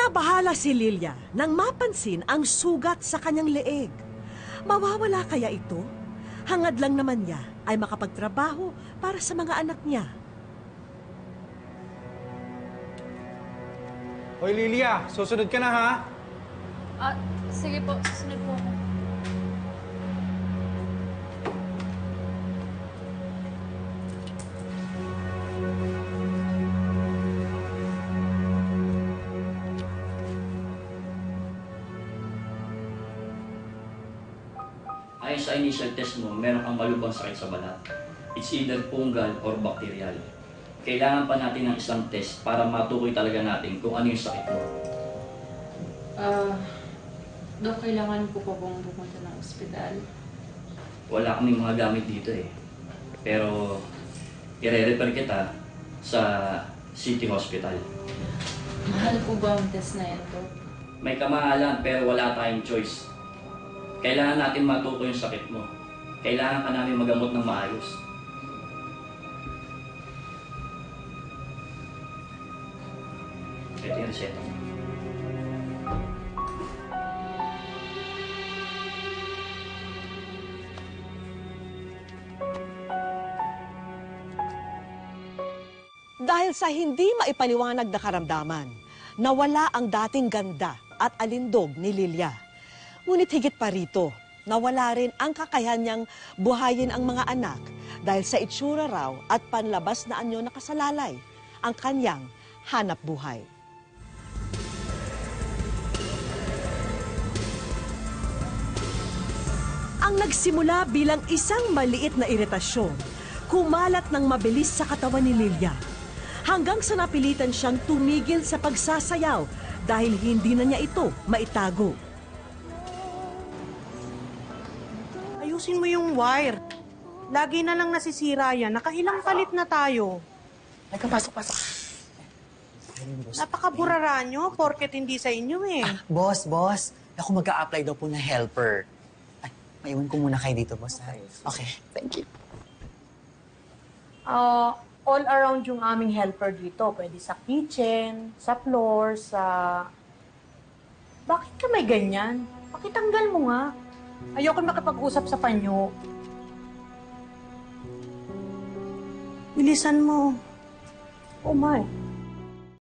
Nabahala si Lilia nang mapansin ang sugat sa kanyang leeg. Mawawala kaya ito? Hangad lang naman niya ay makapagtrabaho para sa mga anak niya. Hoy, Lilia, susunod ka na, ha? Sige po. Susunod po ako. Ayon sa initial test mo, meron kang malubhang sakit sa balat. It's either fungal or bacterial. Kailangan pa natin ng isang test para matukoy talaga natin kung ano yung sakit mo. Dok, kailangan po pa bang pumunta ng ospital? Wala kaming mga gamit dito eh. Pero, i-refer kita sa City Hospital. Mahal po ba ang test na yan, Dok? May kamahalan pero wala tayong choice. Kailangan natin matukoy yung sakit mo. Kailangan ka namin magamot ng maayos. Ito yung reseta mo. Dahil sa hindi maipaliwanag na karamdaman, nawala ang dating ganda at alindog ni Lilia. Ngunit higit pa rito, nawala rin ang kakayahan niyang buhayin ang mga anak dahil sa itsura raw at panlabas na anyo nakasalalay ang kanyang hanap buhay. Ang nagsimula bilang isang maliit na iritasyon, kumalat ng mabilis sa katawan ni Lilia. Hanggang sa napilitan siyang tumigil sa pagsasayaw dahil hindi na niya ito maitago. Ayusin mo yung wire. Lagi na lang nasisira yan. Nakailang palit na tayo. Ay, pasok. Napakaburara nyo, porket hindi sa inyo eh. Boss. Ako mag-a-apply daw po na helper. Ay, maiwan ko muna kayo dito, boss. Okay, thank you. All around yung aming helper dito. Pwede sa kitchen, sa floor, sa... Bakit ka may ganyan? Pakitanggal mo nga. Ayoko makipag-usap sa panyo. Bilisan mo. Oh my.